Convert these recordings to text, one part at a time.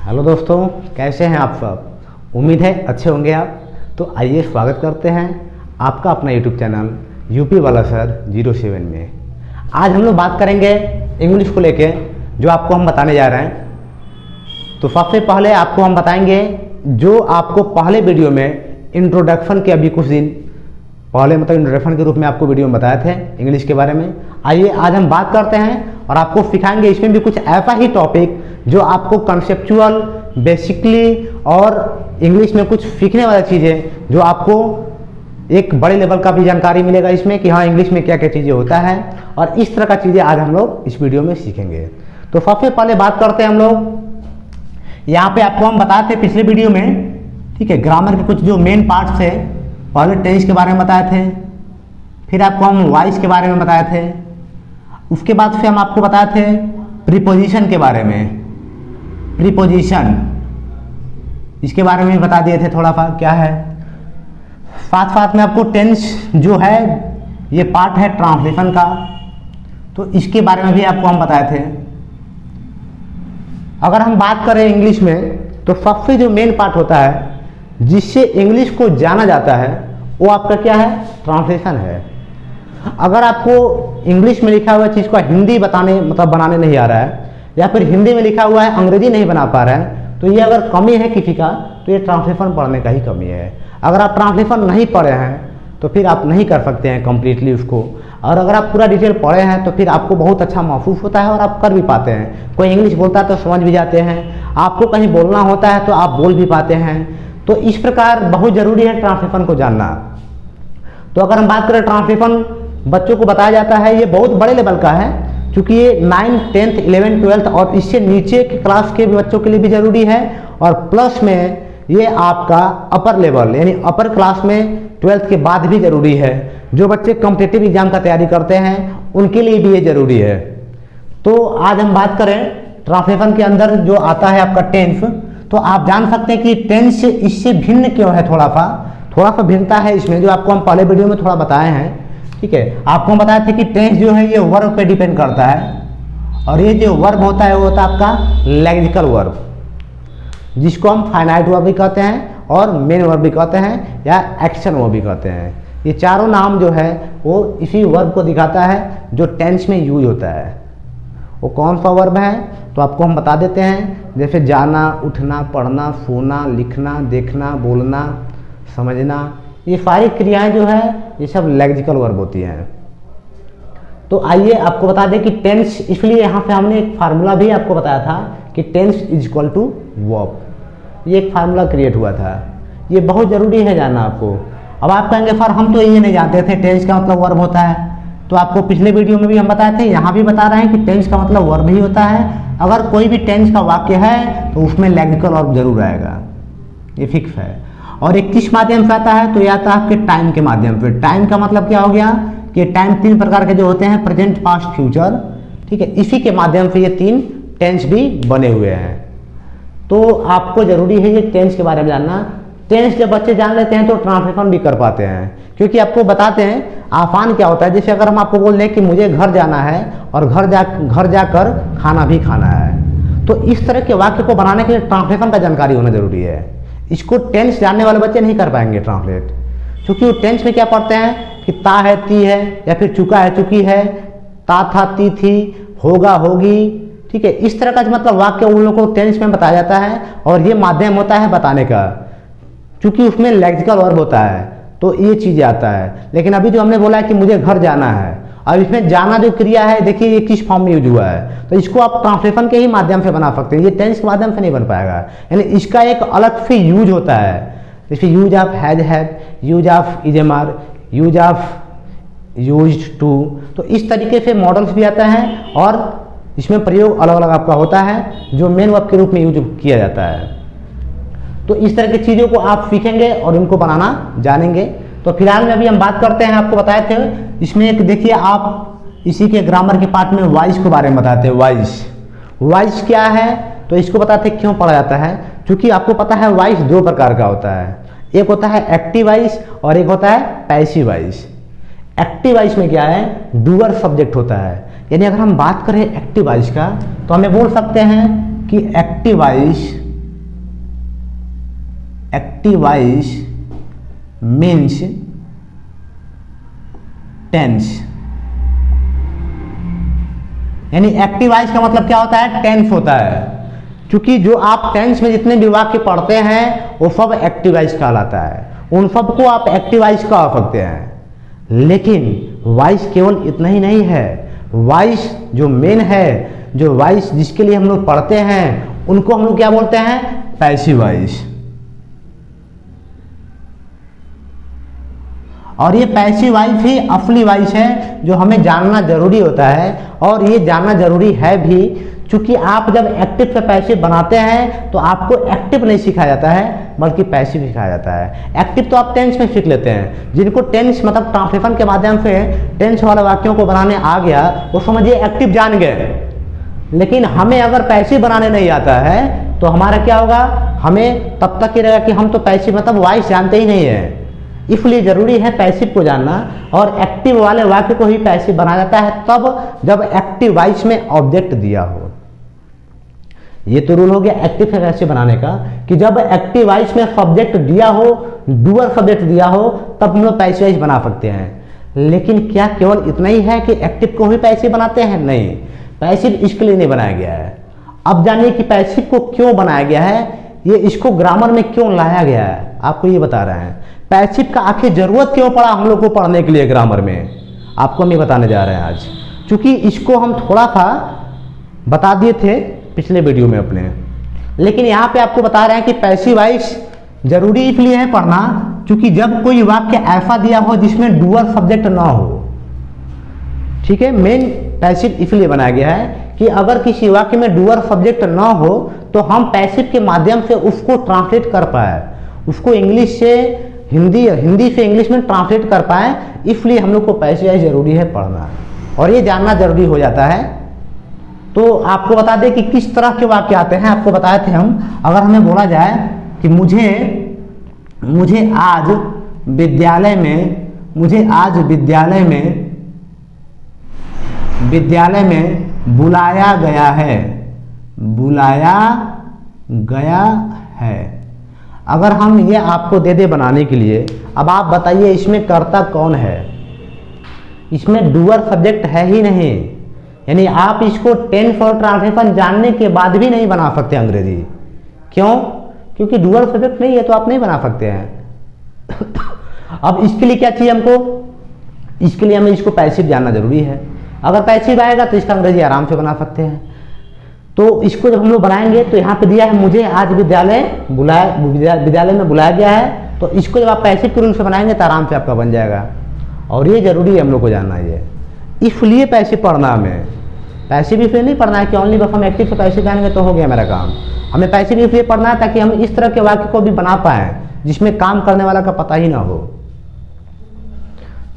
Hello दोस्तों, कैसे हैं आप सब। उम्मीद है अच्छे होंगे आप। तो आइए स्वागत करते हैं आपका अपना यूट्यूब चैनल यूपी वाला सर 07 में। आज हम लोग बात करेंगे इंग्लिश को लेके, जो आपको हम बताने जा रहे हैं। तो सबसे पहले आपको हम बताएंगे जो आपको पहले वीडियो में इंट्रोडक्शन के अभी कुछ दिन पहले मतलब इंट्रोडक्शन के रूप में आपको वीडियो में बताए थे इंग्लिश के बारे में। आइए आज हम बात करते हैं और आपको सिखाएंगे इसमें भी कुछ ऐसा ही टॉपिक जो आपको कंसेप्चुअल बेसिकली और इंग्लिश में कुछ सीखने वाली चीज़ें जो आपको एक बड़े लेवल का भी जानकारी मिलेगा इसमें कि हाँ इंग्लिश में क्या क्या चीज़ें होता है, और इस तरह का चीज़ें आज हम लोग इस वीडियो में सीखेंगे। तो सबसे पहले बात करते हैं हम लोग, यहाँ पे आपको हम बताए थे पिछले वीडियो में, ठीक है, ग्रामर के कुछ जो मेन पार्ट्स थे। पहले टेंस के बारे में बताए थे, फिर आपको हम वॉइस के बारे में बताए थे, उसके बाद फिर हम आपको बताए थे प्रीपोजिशन के बारे में। प्रीपोजिशन इसके बारे में बता दिए थे थोड़ा सा क्या है। साथ साथ में आपको टेंस जो है ये पार्ट है ट्रांसलेशन का, तो इसके बारे में भी आपको हम बताए थे। अगर हम बात करें इंग्लिश में तो सबसे जो मेन पार्ट होता है जिससे इंग्लिश को जाना जाता है वो आपका क्या है, ट्रांसलेशन है। अगर आपको इंग्लिश में लिखा हुआ चीज़ को हिंदी बताने मतलब बनाने नहीं आ रहा है, या फिर हिंदी में लिखा हुआ है अंग्रेजी नहीं बना पा रहे हैं, तो ये अगर कमी है किसी का तो ये ट्रांसलेशन पढ़ने का ही कमी है। अगर आप ट्रांसलेशन नहीं पढ़े हैं तो फिर आप नहीं कर सकते हैं कंप्लीटली उसको, और अगर आप पूरा डिटेल पढ़े हैं तो फिर आपको बहुत अच्छा महसूस होता है और आप कर भी पाते हैं। कोई इंग्लिश बोलता है तो समझ भी जाते हैं, आपको कहीं बोलना होता है तो आप बोल भी पाते हैं। तो इस प्रकार बहुत ज़रूरी है ट्रांसलेशन को जानना। तो अगर हम बात करें ट्रांसलेशन बच्चों को बताया जाता है, ये बहुत बड़े लेवल का है, क्योंकि ये 9th 10th 11th 12th और इससे नीचे के क्लास के बच्चों के लिए भी ज़रूरी है, और प्लस में ये आपका अपर लेवल यानी अपर क्लास में 12th के बाद भी ज़रूरी है। जो बच्चे कॉम्पिटिटिव एग्जाम का तैयारी करते हैं उनके लिए भी ये ज़रूरी है। तो आज हम बात करें ट्रांसलेशन के अंदर जो आता है आपका टेंस, तो आप जान सकते हैं कि टेंस इससे भिन्न क्यों है। थोड़ा सा भिन्नता है इसमें, जो आपको हम पहले वीडियो में थोड़ा बताए हैं, ठीक है। आपको हम बताए थे कि टेंस जो है ये वर्ब पे डिपेंड करता है, और ये जो वर्ब होता है वो होता है आपका लेक्सिकल वर्ब, जिसको हम फाइनाइट वर्ब भी कहते हैं और मेन वर्ब भी कहते हैं या एक्शन वर्ब भी कहते हैं। ये चारों नाम जो है वो इसी वर्ब को दिखाता है जो टेंस में यूज होता है। वो कौन सा वर्ब है तो आपको हम बता देते हैं, जैसे जाना, उठना, पढ़ना, सोना, लिखना, देखना, बोलना, समझना, ये सारी क्रियाएं जो है ये सब लेक्सिकल वर्ब होती हैं। तो आइए आपको बता दें कि टेंस, इसलिए यहाँ पे हमने एक फार्मूला भी आपको बताया था कि tense is equal to verb, ये एक फार्मूला क्रिएट हुआ था। ये बहुत ज़रूरी है जानना आपको। अब आप कहेंगे सर हम तो ये नहीं जानते थे टेंस का मतलब वर्ब होता है, तो आपको पिछले वीडियो में भी हम बताए थे, यहाँ भी बता रहे हैं कि टेंस का मतलब वर्ब ही होता है। अगर कोई भी टेंस का वाक्य है तो उसमें लेक्सिकल वर्ब जरूर आएगा, ये फिक्स है। और एक किस माध्यम से आता है तो यह आता है आपके टाइम के माध्यम से। टाइम का मतलब क्या हो गया कि टाइम 3 प्रकार के जो होते हैं, प्रेजेंट, पास्ट, फ्यूचर, ठीक है, इसी के माध्यम से ये 3 टेंस भी बने हुए हैं। तो आपको जरूरी है ये टेंस के बारे में जानना। टेंस जब बच्चे जान लेते हैं तो ट्रांसलेशन भी कर पाते हैं, क्योंकि आपको बताते हैं आसान क्या होता है। जैसे अगर हम आपको बोल दें कि मुझे घर जाना है और घर जाकर खाना भी खाना है, तो इस तरह के वाक्य को बनाने के लिए ट्रांसलेशन का जानकारी होना जरूरी है। इसको टेंस जानने वाले बच्चे नहीं कर पाएंगे ट्रांसलेट, क्योंकि वो टेंस में क्या पढ़ते हैं कि ता है, ती है, या फिर चुका है, चुकी है, ता था, ती थी, होगा, होगी, ठीक है। इस तरह का मतलब वाक्य उन लोगों को टेंस में बताया जाता है, और ये माध्यम होता है बताने का, क्योंकि उसमें लेक्सिकल वर्ब होता है, तो ये चीज़ आता है। लेकिन अभी जो हमने बोला है कि मुझे घर जाना है, अब इसमें जाना जो क्रिया है देखिए ये किस फॉर्म में यूज हुआ है, तो इसको आप ट्रांसलेशन के ही माध्यम से बना सकते हैं, ये टेंस के माध्यम से नहीं बन पाएगा। यानी इसका एक अलग से यूज होता है, जैसे use of has have, use of is am are, use of used to, तो इस तरीके से मॉडल्स भी आता है, और इसमें प्रयोग अलग अलग आपका होता है जो मेन वर्ब के रूप में यूज किया जाता है। तो इस तरह की चीज़ों को आप सीखेंगे और इनको बनाना जानेंगे। तो फिलहाल में अभी हम बात करते हैं, आपको बताए थे इसमें एक देखिए, आप इसी के ग्रामर के पार्ट में वॉइस के बारे में बताते हैं। वॉइस क्या है तो इसको बताते हैं क्यों पढ़ा जाता है, क्योंकि आपको पता है वॉइस 2 प्रकार का होता है, एक होता है एक्टिव वॉइस और एक होता है पैसिव वॉइस। एक्टिव वॉइस में क्या है, डूअर सब्जेक्ट होता है, यानी अगर हम बात करें एक्टिव वॉइस का तो हमें बोल सकते हैं कि active voice active voice means tense. यानी एक्टिव वॉइस का मतलब क्या होता है? टेंस होता है। क्योंकि जो आप टेंस में जितने भी वाक्य पढ़ते हैं वो सब एक्टिव वॉइस कहलाता है, उन सब को आप एक्टिव वॉइस कह सकते हैं। लेकिन वॉइस केवल इतना ही नहीं है, वॉइस जो मेन है, जो वॉइस जिसके लिए हम लोग पढ़ते हैं उनको हम लोग क्या बोलते हैं? Passive voice. और ये पैसिव वॉइस ही असली वॉइस है जो हमें जानना जरूरी होता है, और ये जानना जरूरी है भी क्योंकि आप जब एक्टिव से पैसिव बनाते हैं तो आपको एक्टिव नहीं सिखाया जाता है बल्कि पैसिव सिखाया जाता है। एक्टिव तो आप टेंस में सीख लेते हैं, जिनको टेंस मतलब ट्रांसलेशन के माध्यम से टेंस वाले वाक्यों को बनाने आ गया वो समझिए एक्टिव जान गए। लेकिन हमें अगर पैसिव बनाने नहीं आता है तो हमारा क्या होगा? हमें तब तक ही रहेगा कि हम तो पैसिव मतलब वॉइस जानते ही नहीं है। इसलिए जरूरी है पैसिव को जानना, और एक्टिव वाले वाक्य को ही पैसिव बनाया जाता है तब जब एक्टिव वॉइस में ऑब्जेक्ट दिया हो। ये तो रूल हो गया एक्टिव से पैसिव बनाने का कि जब एक्टिव वॉइस में सब्जेक्ट दिया हो, डूअर सब्जेक्ट दिया हो, तब हम लोग पैसिव वॉइस बना सकते हैं। लेकिन क्या केवल इतना ही है कि एक्टिव को ही पैसिव बनाते हैं? नहीं, पैसिव इसके लिए नहीं बनाया गया है। अब जानिए कि पैसिव को क्यों बनाया गया है, ये इसको ग्रामर में क्यों लाया गया है, आपको ये बता रहे हैं। पैसिव का आखिर जरूरत क्यों पड़ा हम लोग को पढ़ने के लिए ग्रामर में, आपको हम ये बताने जा रहे हैं आज। क्योंकि इसको हम थोड़ा सा बता दिए थे पिछले वीडियो में अपने, लेकिन यहाँ पे आपको बता रहे हैं कि पैसिव वॉइस जरूरी इसलिए है पढ़ना क्योंकि जब कोई वाक्य ऐसा दिया हो जिसमें डूअर सब्जेक्ट ना हो, ठीक है। मेन पैसिव इसलिए बनाया गया है कि अगर किसी वाक्य में डूअर सब्जेक्ट ना हो तो हम पैसिव के माध्यम से उसको ट्रांसलेट कर पाए, उसको इंग्लिश से हिंदी, हिंदी से इंग्लिश में ट्रांसलेट कर पाए। इसलिए हम लोग को पैसिव वॉइस जरूरी है पढ़ना, और ये जानना जरूरी हो जाता है। तो आपको बता दें कि किस तरह के वाक्य आते हैं, आपको बताए थे हम। अगर हमें बोला जाए कि मुझे आज विद्यालय में बुलाया गया है। अगर हम ये आपको दे बनाने के लिए, अब आप बताइए इसमें कर्ता कौन है? इसमें डूअर सब्जेक्ट है ही नहीं। यानी आप इसको टेंस और ट्रांसलेशन जानने के बाद भी नहीं बना सकते अंग्रेजी। क्यों? क्योंकि डूअर सब्जेक्ट नहीं है तो आप नहीं बना सकते हैं। अब इसके लिए क्या चाहिए हमको? इसके लिए हमें इसको पैसिव जानना जरूरी है। अगर पैसिव आएगा तो इसका अंग्रेजी आराम से बना सकते हैं। तो इसको जब हम लोग बनाएंगे तो यहाँ पे दिया है मुझे आज विद्यालय में बुलाया गया है, तो इसको जब आप पैसिव के रूल से बनाएंगे तो आराम से आपका बन जाएगा। और ये जरूरी है हम लोग को जानना, ये इसलिए पैसिव पढ़ना हमें। पैसिव इसलिए नहीं पढ़ना है कि ओनली बस हम एक्टिव से पैसिव जानेंगे तो हो गया मेरा काम। हमें पैसिव इसलिए पढ़ना है ताकि हम इस तरह के वाक्य को भी बना पाए जिसमें काम करने वाला का पता ही ना हो।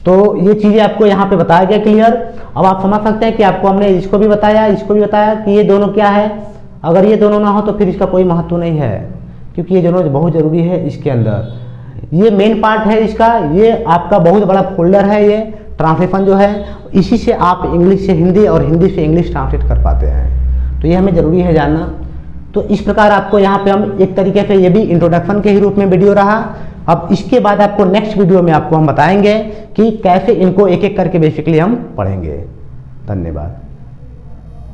तो ये चीजें आपको यहाँ पे बताया गया क्लियर। अब आप समझ सकते हैं कि आपको हमने इसको भी बताया कि ये दोनों क्या है। अगर ये दोनों ना हो तो फिर इसका कोई महत्व नहीं है, क्योंकि ये दोनों बहुत जरूरी है। इसके अंदर ये मेन पार्ट है इसका, ये आपका बहुत बड़ा फोल्डर है। ये ट्रांसलेशन जो है इसी से आप इंग्लिश से हिंदी और हिंदी से इंग्लिश ट्रांसलेट कर पाते हैं। तो ये हमें जरूरी है जानना। तो इस प्रकार आपको यहाँ पे हम एक तरीके से ये भी इंट्रोडक्शन के ही रूप में वीडियो रहा। अब इसके बाद आपको नेक्स्ट वीडियो में आपको हम बताएंगे कि कैसे इनको एक एक करके बेसिकली हम पढ़ेंगे। धन्यवाद।